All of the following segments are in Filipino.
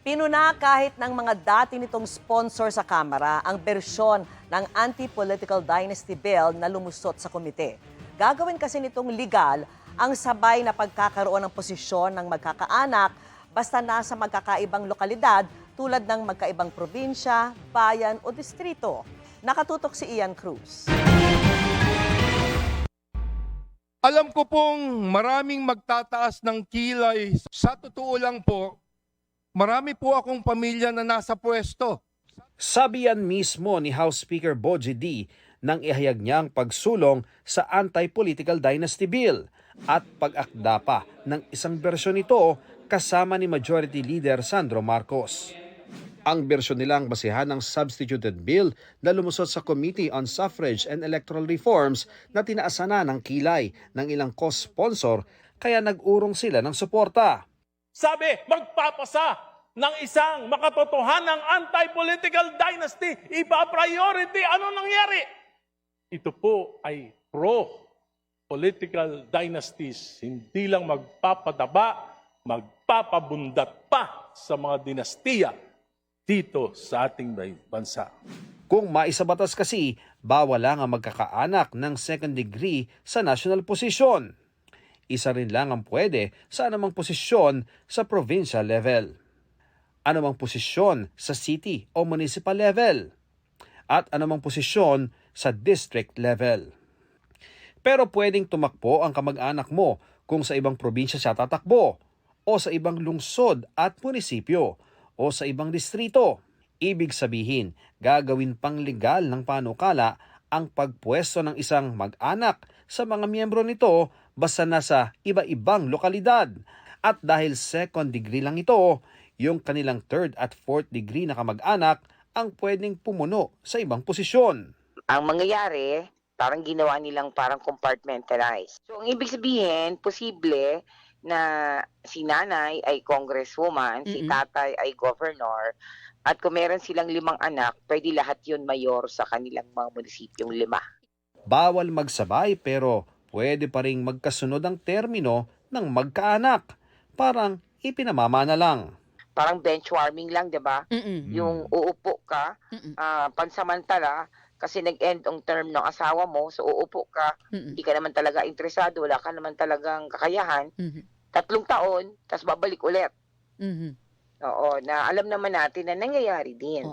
Pinuna kahit ng mga dati nitong sponsor sa Kamara ang bersyon ng Anti-Political Dynasty Bill na lumusot sa komite. Gagawin kasi nitong legal ang sabay na pagkakaroon ng posisyon ng magkakaanak basta nasa magkakaibang lokalidad tulad ng magkaibang probinsya, bayan o distrito. Nakatutok si Ian Cruz. Alam ko pong maraming magtataas ng kilay. Sa totoo lang po, marami po akong pamilya na nasa pwesto. Sabi yan mismo ni House Speaker Bogie D nang ihayag niyang pagsulong sa Anti-Political Dynasty Bill at pag-akda pa ng isang bersyon nito kasama ni Majority Leader Sandro Marcos. Ang bersyon nilang basihan ng substituted bill na lumusot sa Committee on Suffrage and Electoral Reforms na tinaasan na ng kilay ng ilang co-sponsor kaya nag-urong sila ng suporta. Sabi, magpapasa ng isang makatotohanang anti-political dynasty. Iba-priority. Ano nangyari? Ito po ay pro-political dynasties. Hindi lang magpapadaba, magpapabundat pa sa mga dinastiya dito sa ating bansa. Kung maisabatas kasi, bawal lang ang magkakaanak ng second degree sa national posisyon. Isa rin lang ang pwede sa anumang posisyon sa provincial level, anumang posisyon sa city o municipal level, at anumang posisyon sa district level. Pero pwedeng tumakbo ang kamag-anak mo kung sa ibang probinsya siya tatakbo, o sa ibang lungsod at munisipyo, o sa ibang distrito. Ibig sabihin, gagawin pang legal ng panukala ang pagpwesto ng isang mag-anak sa mga miyembro nito basta nasa iba-ibang lokalidad. At dahil second degree lang ito, yung kanilang third at fourth degree na kamag-anak ang pwedeng pumuno sa ibang posisyon. Ang mangyayari, parang ginawa nilang parang compartmentalized. So, ang ibig sabihin, posible na si nanay ay congresswoman, si tatay ay governor, at kung meron silang 5 anak, pwede lahat yun mayor sa kanilang mga munisipyong 5. Bawal magsabay pero pwede pa ring magkasunod ang termino ng magkaanak. Parang ipinamamana lang. Parang benchwarming lang, di ba? Yung uupo ka, pansamantala, kasi nag-end ang term ng asawa mo, so uupo ka, hindi ka naman talaga interesado, wala ka naman talagang kakayahan, 3 taon, tapos babalik ulit. Oo, na alam naman natin na nangyayari din.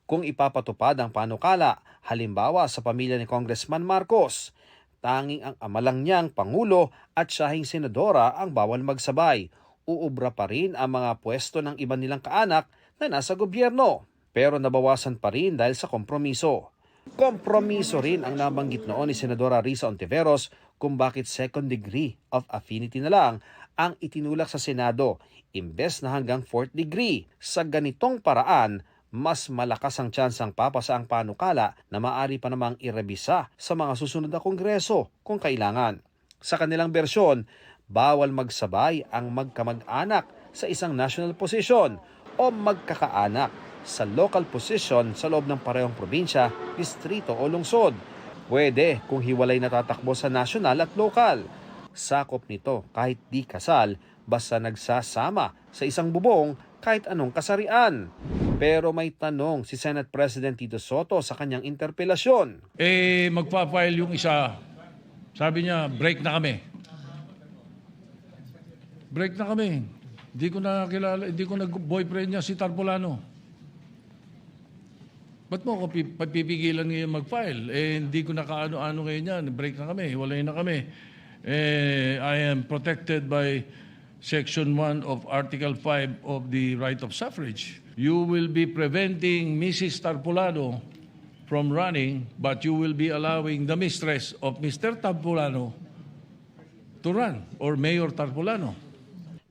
Kung ipapatupad ang panukala, halimbawa sa pamilya ni Congressman Marcos, tanging ang ama lang niyang pangulo at siyahing senadora ang bawal magsabay. Uubra pa rin ang mga pwesto ng iba nilang kaanak na nasa gobyerno. Pero nabawasan pa rin dahil sa kompromiso. Kompromiso rin ang nabanggit noon ni Senadora Risa Ontiveros kung bakit second degree of affinity na lang ang itinulak sa Senado imbes na hanggang fourth degree. Sa ganitong paraan, mas malakas ang tsansang papasa ang panukala na maaari pa namang irebisa sa mga susunod na kongreso kung kailangan. Sa kanilang bersyon, bawal magsabay ang magkamag-anak sa isang national position o magkakaanak sa local position sa loob ng parehong probinsya, distrito o lungsod. Pwede kung hiwalay na tatakbo sa national at local. Sakop nito kahit di kasal basta nagsasama sa isang bubong kahit anong kasarian. Pero may tanong si Senate President Tito Soto sa kanyang interpelasyon. Magpa-file yung isa. Sabi niya, break na kami. Break na kami. Hindi ko na kilala, hindi ko nag-boyfriend niya si Tarpolano. Ba't mo ako papipigilan ngayon mag-file? Hindi ko na kaano-ano ngayon yan. Break na kami, hiwalay na kami. I am protected by Section 1 of Article 5 of the Right of Suffrage. You will be preventing Mrs. Tarpolano from running, but you will be allowing the mistress of Mr. Tarpolano to run, or Mayor Tarpolano.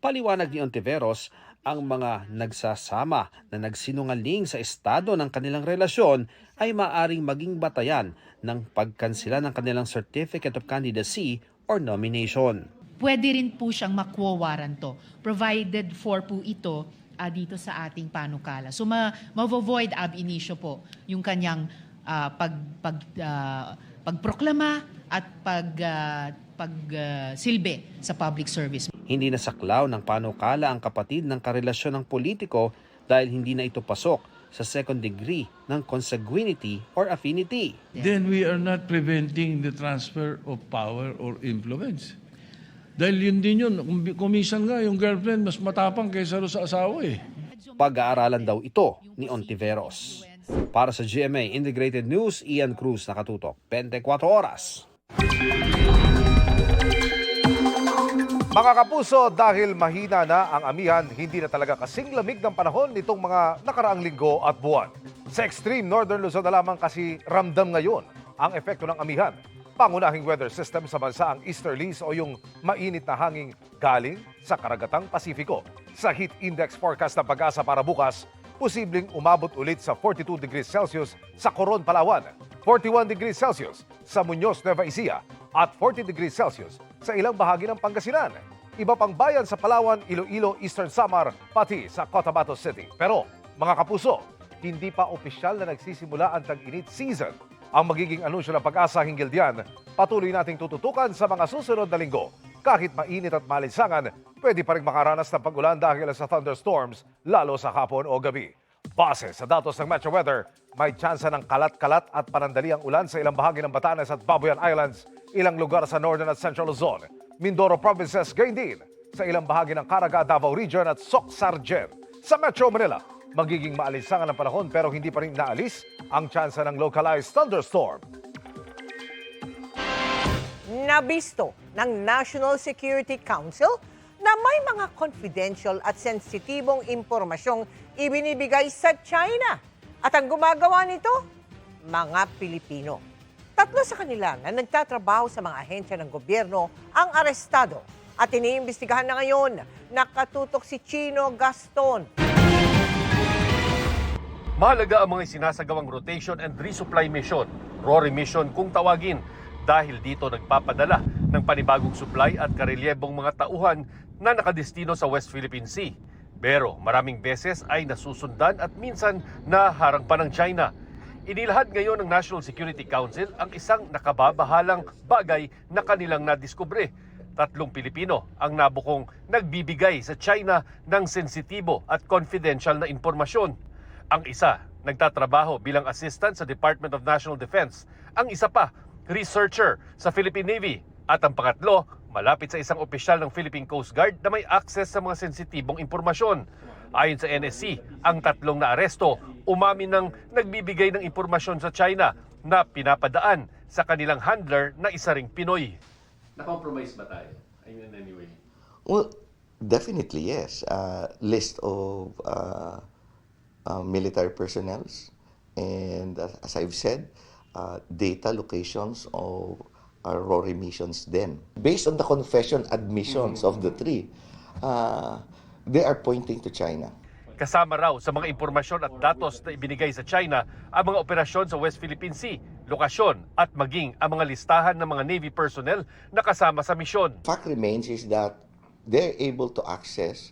Paliwanag ni Ontiveros, ang mga nagsasama na nagsinungaling sa estado ng kanilang relasyon ay maaring maging batayan ng pagkansela ng kanilang Certificate of Candidacy or nomination. Pwede rin po siyang makwo-waranto, provided for po ito dito sa ating panukala. So ma-avoid ab initio po yung kanyang pagproklama at pagsilbi sa public service. Hindi nasaklaw ng panukala ang kapatid ng karelasyon ng politiko dahil hindi na ito pasok sa second degree ng consanguinity or affinity. Then we are not preventing the transfer of power or influence. Dahil yun din yun, kumisan nga yung girlfriend mas matapang kaysa sa asawa eh. Pag-aaralan daw ito ni Ontiveros. Para sa GMA Integrated News, Ian Cruz, nakatutok 24 oras. Mga kapuso, dahil mahina na ang amihan, hindi na talaga kasing lamig ng panahon nitong mga nakaraang linggo at buwan. Sa extreme northern Luzon na lamang kasi ramdam ngayon ang epekto ng amihan. Pangunahing weather system sa bansa ang easterlies o yung mainit na hangin galing sa karagatang Pasifiko. Sa heat index forecast ng Pag-asa para bukas, posibleng umabot ulit sa 42 degrees Celsius sa Coron, Palawan, 41 degrees Celsius sa Muñoz, Nueva Ecija at 40 degrees Celsius sa ilang bahagi ng Pangasinan. Iba pang bayan sa Palawan, Iloilo, Eastern Samar, pati sa Cotabato City. Pero mga kapuso, hindi pa opisyal na nagsisimula ang tag-init season. Ang magiging anunsyo ng Pag-asa hinggil diyan, patuloy nating tututukan sa mga susunod na linggo. Kahit mainit at malinsangan, pwede pa rin makaranas ng pag-ulan dahil sa thunderstorms, lalo sa hapon o gabi. Base sa datos ng Metro Weather, may tsansa ng kalat-kalat at panandaliang ulan sa ilang bahagi ng Batanes at Babuyan Islands, ilang lugar sa Northern at Central Luzon, Mindoro Provinces, gayon din sa ilang bahagi ng Caraga, Davao Region at Soc-Sargen. Sa Metro Manila, magiging maalinsangan ang panahon pero hindi pa rin naalis ang tsansa ng localized thunderstorm. Nabisto ng National Security Council na may mga confidential at sensitibong impormasyong ibinibigay sa China. At ang gumagawa nito, mga Pilipino. 3 sa kanila na nagtatrabaho sa mga ahensya ng gobyerno ang arestado at iniimbestigahan na ngayon. Nakatutok si Chino Gaston. Mahalaga ang mga sinasagawang rotation and resupply mission, RORE mission kung tawagin, dahil dito nagpapadala ng panibagong supply at karelyebong mga tauhan na nakadestino sa West Philippine Sea. Pero maraming beses ay nasusundan at minsan naharang pa ng China. Inilahad ngayon ng National Security Council ang isang nakababahalang bagay na kanilang nadiskubre. 3 Pilipino ang nabukong nagbibigay sa China ng sensitibo at confidential na impormasyon. Ang isa, nagtatrabaho bilang assistant sa Department of National Defense. Ang isa pa, researcher sa Philippine Navy. At ang pangatlo, malapit sa isang opisyal ng Philippine Coast Guard na may access sa mga sensitibong impormasyon. Ayon sa NSC, ang 3 na aresto umamin ng nagbibigay ng impormasyon sa China na pinapadaan sa kanilang handler na isa ring Pinoy. Na-compromise ba tayo? I mean, anyway. Well, definitely yes. List of military personnel and as I've said, data locations of our RORE missions then. Based on the confession admissions of the 3, they are pointing to China. Kasama raw sa mga impormasyon at datos na ibinigay sa China ang mga operasyon sa West Philippine Sea, lokasyon at maging ang mga listahan ng mga Navy personnel na kasama sa misyon. Fact remains is that they're able to access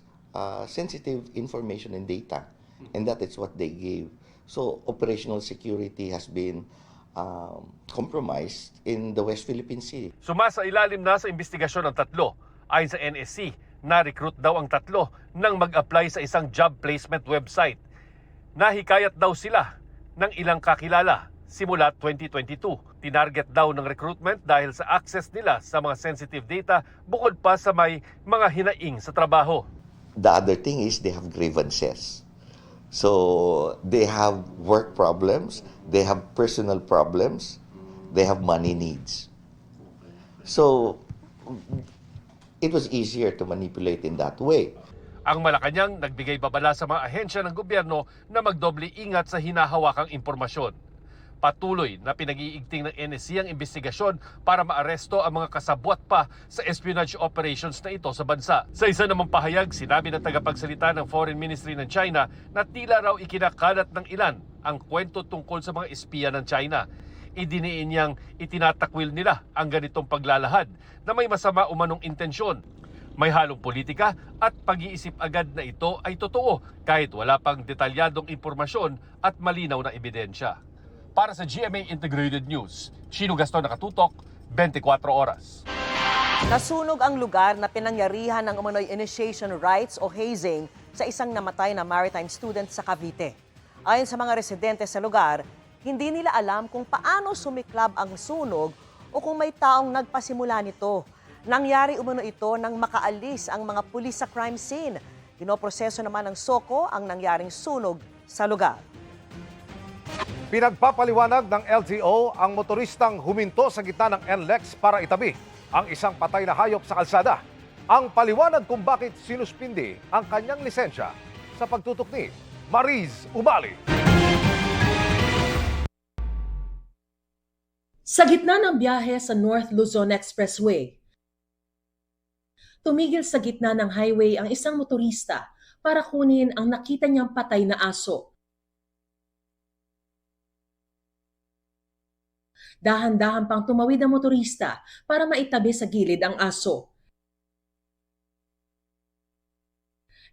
sensitive information and data, and that is what they gave. So operational security has been compromised in the West Philippine Sea. Sumasa ilalim na sa investigasyon ng 3. Ayon sa NSC, na-recruit daw ang 3 nang mag-apply sa isang job placement website. Nahikayat daw sila ng ilang kakilala simula 2022. Tinarget daw ng recruitment dahil sa access nila sa mga sensitive data bukod pa sa may mga hinaing sa trabaho. The other thing is they have grievances. So they have work problems, they have personal problems, they have money needs. So it was easier to manipulate in that way. Ang Malacanang nagbigay babala sa mga ahensya ng gobyerno na magdoble ingat sa hinahawakang impormasyon. Patuloy na pinag-iigting ng NSC ang investigasyon para maaresto ang mga kasabwat pa sa espionage operations na ito sa bansa. Sa isa namang pahayag, sinabi ng tagapagsalita ng Foreign Ministry ng China na tila raw ikinakalat ng ilan ang kwento tungkol sa mga espiya ng China. Idiniin niyang itinatakwil nila ang ganitong paglalahad na may masama umanong intensyon. May halong politika at pag-iisip agad na ito ay totoo kahit wala pang detalyadong impormasyon at malinaw na ebidensya. Para sa GMA Integrated News, Chino Gaston, nakatutok, 24 oras. Nasunog ang lugar na pinangyarihan ng umano'y initiation rites o hazing sa isang namatay na maritime student sa Cavite. Ayon sa mga residente sa lugar, hindi nila alam kung paano sumiklab ang sunog o kung may taong nagpasimula nito. Nangyari umano ito nang makaalis ang mga pulis sa crime scene. Pinoproseso naman ng SOCO ang nangyaring sunog sa lugar. Pinagpapaliwanag ng LTO ang motoristang huminto sa gitna ng NLEX para itabi ang isang patay na hayop sa kalsada. Ang paliwanag kung bakit sinuspindi ang kanyang lisensya sa pagtutok ni Mariz Umali. Sa gitna ng biyahe sa North Luzon Expressway, tumigil sa gitna ng highway ang isang motorista para kunin ang nakita niyang patay na aso. Dahan-dahan pang tumawid ang motorista para maitabi sa gilid ang aso.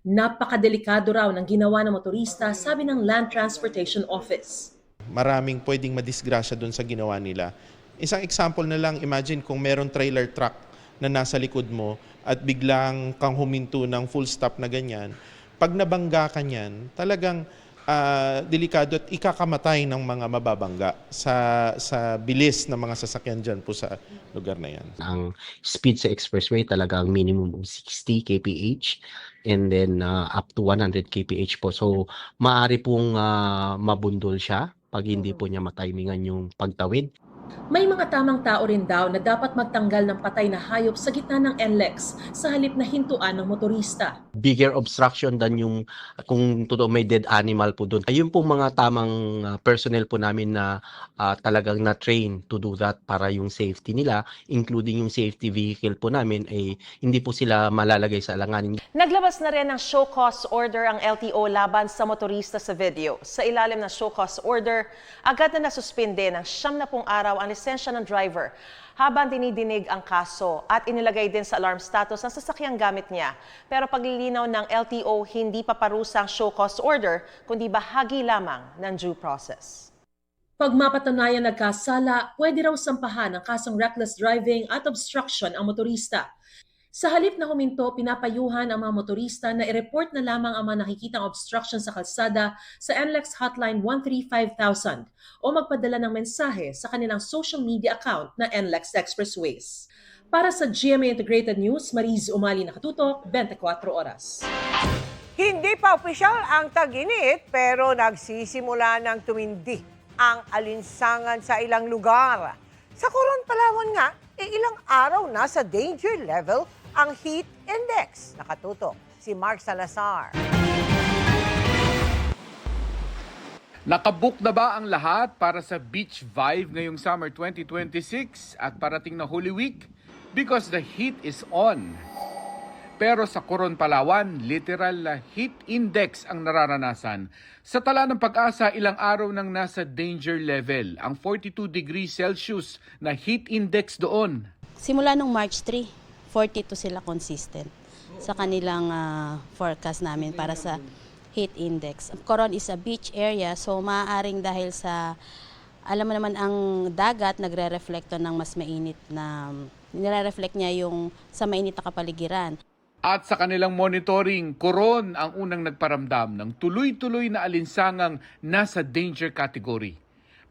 Napakadelikado raw ng ginawa ng motorista, sabi ng Land Transportation Office. Maraming pwedeng madisgrasya doon sa ginawa nila. Isang example na lang, imagine kung meron trailer truck na nasa likod mo at biglang kang huminto ng full stop na ganyan. Pag nabangga ka niyan, talagang delikado at ikakamatay ng mga mababangga sa bilis ng mga sasakyan dyan po sa lugar na yan. Ang speed sa expressway talagang minimum of 60 kph and then up to 100 kph po. So maaari pong mabundol siya pag hindi po niya matimingan yung pagtawid. May mga tamang tao rin daw na dapat magtanggal ng patay na hayop sa gitna ng NLEX sa halip na hintuan ng motorista. Bigger obstruction than yung kung totoo may dead animal po doon. Ayun po mga tamang personnel po namin na talagang na-train to do that para yung safety nila, including yung safety vehicle po namin, ay hindi po sila malalagay sa alanganin. Naglabas na rin ng show cause order ang LTO laban sa motorista sa video. Sa ilalim ng show cause order, agad na nasuspinde ng 70 araw ang lisensya ng driver habang dinidinig ang kaso at inilagay din sa alarm status ang sasakyang gamit niya. Pero paglilinaw ng LTO, hindi pa parusa ang show cause order kundi bahagi lamang ng due process. Pag mapatunayan nagkasala, pwede raw sampahan ang kasong reckless driving at obstruction ang motorista. Sa halip na huminto, pinapayuhan ang mga motorista na i-report na lamang ang mga nakikitang obstruction sa kalsada sa NLEX Hotline 135,000 o magpadala ng mensahe sa kanilang social media account na NLEX Expressways. Para sa GMA Integrated News, Mariz Umali, nakatutok, 24 oras. Hindi pa opisyal ang tag-init pero nagsisimula ng tumindi ang alinsangan sa ilang lugar. Sa Coron, Palawan nga, ilang araw na sa danger level ang heat index. Nakatutok si Mark Salazar. Nakabook na ba ang lahat para sa beach vibe ngayong summer 2026 at parating na Holy Week? Because the heat is on. Pero sa Coron, Palawan, literal na heat index ang nararanasan. Sa tala ng Pag-asa, ilang araw nang nasa danger level ang 42 degrees Celsius na heat index doon. Simula nung March 3, 42 sila consistent sa kanilang forecast namin para sa heat index. Coron is a beach area, so maaaring dahil sa, alam mo naman, ang dagat nagre-reflecto ng mas mainit na, nire-reflect niya yung sa mainit na kapaligiran. At sa kanilang monitoring, Coron ang unang nagparamdam ng tuloy-tuloy na alinsangang nasa danger category.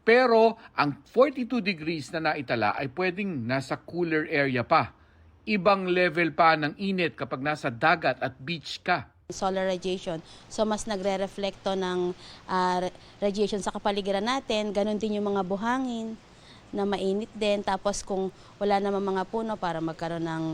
Pero ang 42 degrees na naitala ay pwedeng nasa cooler area pa. Ibang level pa ng init kapag nasa dagat at beach ka. Solar radiation, so mas nagre-reflecto ng radiation sa kapaligiran natin. Ganon din yung mga buhangin na mainit din. Tapos kung wala naman mga puno para magkaroon ng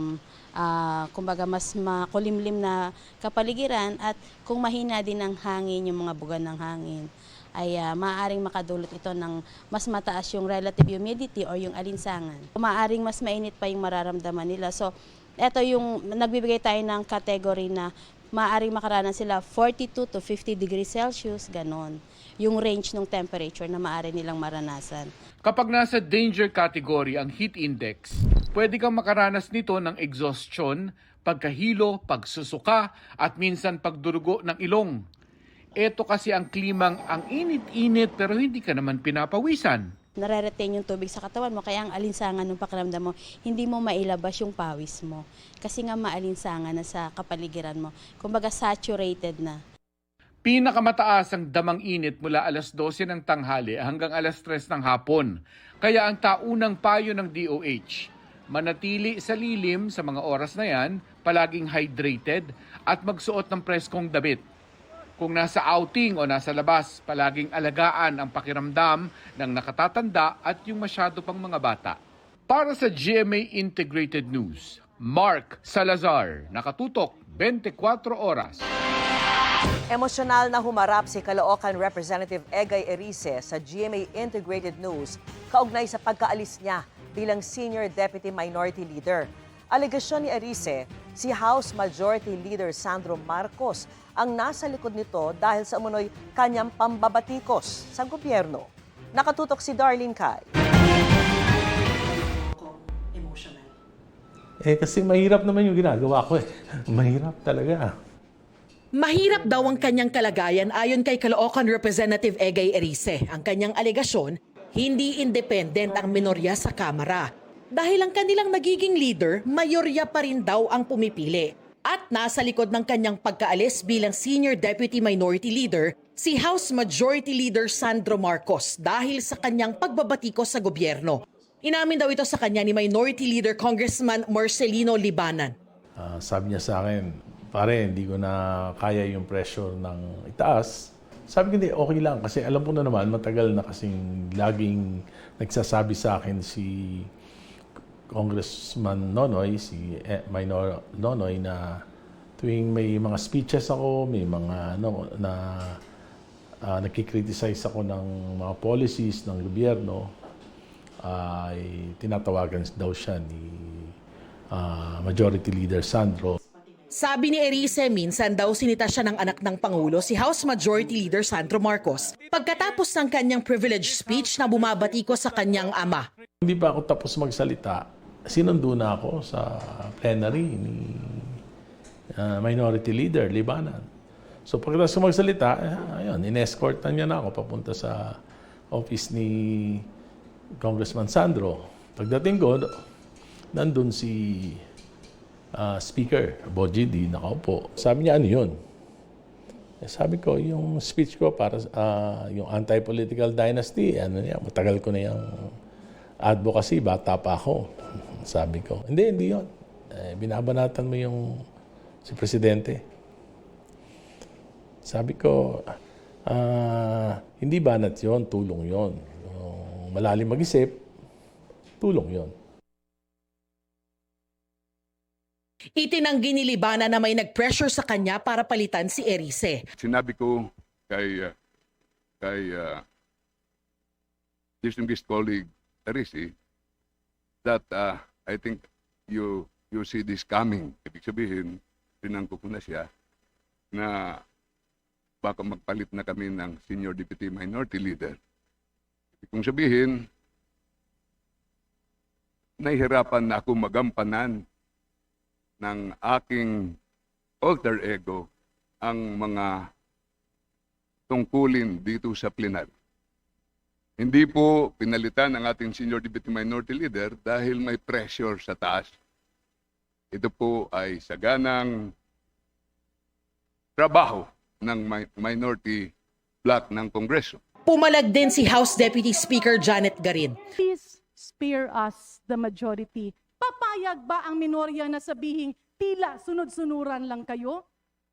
kumbaga mas makulimlim na kapaligiran, at kung mahina din ang hangin, yung mga bugan ng hangin, ay maaaring makadulot ito ng mas mataas yung relative humidity or yung alinsangan. Maaaring mas mainit pa yung mararamdaman nila. So, ito yung nagbibigay tayo ng category na maaaring makaranas sila 42 to 50 degrees Celsius, ganon. Yung range ng temperature na maaari nilang maranasan. Kapag nasa danger category ang heat index, pwede kang makaranas nito ng exhaustion, pagkahilo, pagsusuka, at minsan pagdurugo ng ilong. Ito kasi ang klimang ang init-init pero hindi ka naman pinapawisan. nare-retain yung tubig sa katawan mo, kaya ang alinsangan ng pakiramdam mo, hindi mo mailabas yung pawis mo. Kasi nga maalinsangan na sa kapaligiran mo. Kumbaga saturated na. Pinakamataas ang damang init mula alas 12 ng tanghali hanggang alas 3 ng hapon. Kaya ang taunang payo ng DOH, manatili sa lilim sa mga oras na yan, palaging hydrated at magsuot ng preskong damit. Kung nasa outing o nasa labas, palaging alagaan ang pakiramdam ng nakatatanda at yung masyado pang mga bata. Para sa GMA Integrated News, Mark Salazar, nakatutok 24 oras. Emosyonal na humarap si Caloocan Representative Egay Erice sa GMA Integrated News kaugnay sa pagkaalis niya bilang Senior Deputy Minority Leader. Alegasyon ni Erice, si House Majority Leader Sandro Marcos ang nasa likod nito dahil sa umunoy kanyang pambabatikos sa gobyerno. Nakatutok si Darlene Kai. Kasi mahirap naman yung ginagawa ko eh. Mahirap talaga. Mahirap daw ang kanyang kalagayan ayon kay Caloocan Representative Egay Erice. Ang kanyang alegasyon, hindi independent ang minorya sa Kamara. Dahil ang kanilang nagiging leader, mayorya pa rin daw ang pumipili. At nasa likod ng kanyang pagkaalis bilang Senior Deputy Minority Leader, si House Majority Leader Sandro Marcos dahil sa kanyang pagbabatikos sa gobyerno. Inamin daw ito sa kanya ni Minority Leader Congressman Marcelino Libanan. Sabi niya sa akin, pare, hindi ko na kaya yung pressure ng itaas. Sabi ko, hindi, okay lang. Kasi alam ko na naman, matagal na kasing laging nagsasabi sa akin si Congressman Nonoy, si Minor Nonoy, na tuwing may mga speeches ako, may mga nagkikriticize ako ng mga policies ng gobyerno, ay tinatawagan daw siya ni Majority Leader Sandro. Sabi ni Erice, minsan daw sinita siya ng anak ng Pangulo, si House Majority Leader Sandro Marcos, pagkatapos ng kanyang privilege speech na bumabatiko sa kanyang ama. Hindi pa ako tapos magsalita, sinundo na ako sa plenary ni Minority Leader Libanan. So pagkatapos ko magsalita, ayun, in-escortan niya na ako papunta sa office ni Congressman Sandro. Pagdating ko, nandun si Speaker Boji D, nakaupo. Sabi niya, ano yun? Sabi ko, yung speech ko para yung anti-political dynasty, ano niya, matagal ko na yung advocacy, bata pa ako. Sabi ko, hindi yun. Binabanatan mo yung si Presidente. Sabi ko, hindi banat yun, tulong yun. Malalim mag-isip, tulong yun. Itinanggi ni Libanan na may nag-pressure sa kanya para palitan si Erice. Sinabi ko kay distinguished colleague Erice that I think you see this coming. Ibig sabihin, pinangko ko na siya na baka magpalit na kami ng Senior Deputy Minority Leader. Kung sabihin, nahihirapan na ako magampanan ng aking alter ego ang mga tungkulin dito sa plenar. Hindi po pinalitan ang ating Senior Deputy Minority Leader dahil may pressure sa taas. Ito po ay saganang trabaho ng minority bloc ng Kongreso. Pumalag din si House Deputy Speaker Janet Garin. Please spare us the majority. Papayag ba ang minorya na sabihing tila sunod-sunuran lang kayo?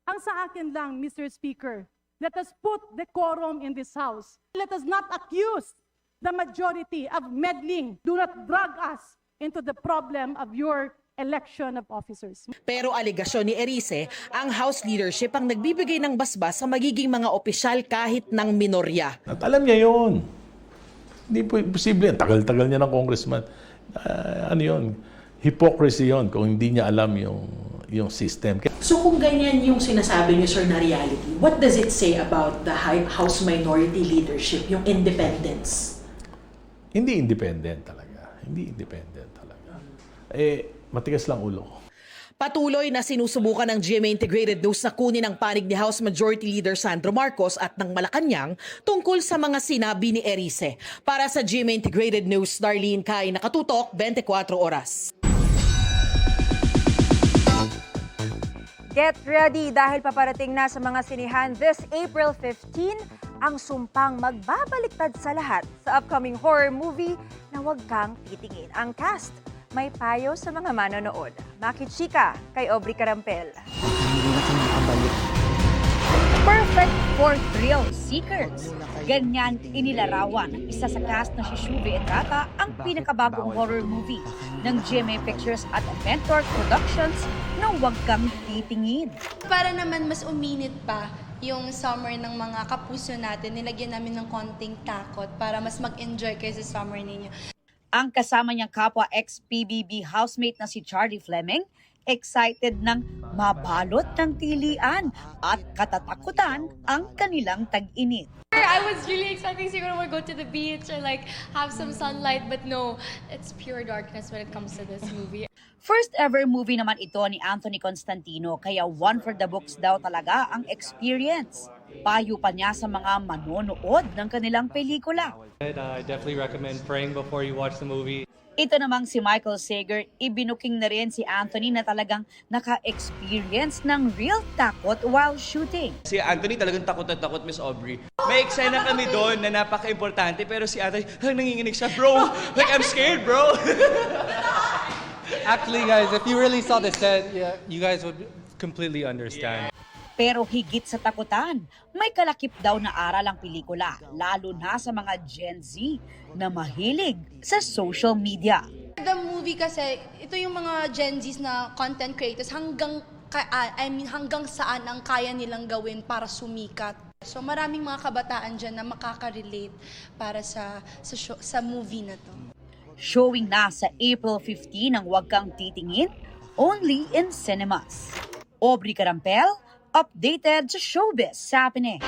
Ang sa akin lang, Mr. Speaker, let us put decorum in this House. Let us not accuse the majority of meddling. Do not drag us into the problem of your election of officers. Pero aligasyon ni Erice, ang House leadership ang nagbibigay ng basbas sa magiging mga opisyal kahit ng minorya. At alam niya yun. Hindi po posible. Tagal-tagal niya ng congressman. Ano yun? Hypocrisy yun kung hindi niya alam yung system. So kung ganyan yung sinasabi niyo, sir, na reality, what does it say about the House Minority Leadership, yung independence? Hindi independent talaga. Hindi independent talaga. Matigas lang ulo ko. Patuloy na sinusubukan ng GMA Integrated News na kunin ang panig ni House Majority Leader Sandro Marcos at ng Malacanang tungkol sa mga sinabi ni Erice. Para sa GMA Integrated News, Darlene Kai, Nakatutok, 24 Oras. Get ready dahil paparating na sa mga sinihan this April 15 ang sumpang magbabaliktad sa lahat sa upcoming horror movie na Huwag Kang Titingin. Ang cast may payo sa mga manonood. Makichika kay Aubrey Carampel. Perfect for thrill seekers. Ganyan inilarawan ng isa sa cast na si Shuvi Enrata ang pinakabagong horror movie ng GMA Pictures at Mentor Productions na Huwag Kang Titingin. Para naman mas uminit pa yung summer ng mga kapuso natin, nilagyan namin ng konting takot para mas mag-enjoy kayo sa summer ninyo. Ang kasama niyang kapwa ex-PBB housemate na si Charlie Fleming, excited ng mabalot ng tilian at katatakutan ang kanilang tag-init. I was really expecting siguro we'll go to the beach or like have some sunlight, but no, it's pure darkness when it comes to this movie. First ever movie naman ito ni Anthony Constantino, kaya one for the books daw talaga ang experience. Payo pa niya sa mga manonood ng kanilang pelikula. I definitely recommend praying before you watch the movie. Ito namang si Michael Sager, ibinuking na rin si Anthony na talagang naka-experience ng real takot while shooting. Si Anthony talagang takot na takot, Miss Aubrey. May eksena kami doon na napaka-importante pero si Anthony, nanginginig siya, bro. Like, I'm scared, bro. Actually, guys, if you really saw the set, you guys would completely understand. Pero higit sa takutan, may kalakip daw na aral ang pelikula, lalo na sa mga Gen Z na mahilig sa social media. The movie kasi, ito yung mga Gen Zs na content creators hanggang saan ang kaya nilang gawin para sumikat. So maraming mga kabataan dyan na makaka-relate para sa movie na to. Showing na sa April 15 ang Huwag Kang Titingin, only in cinemas. Aubrey Carampel, updated sa showbiz happening.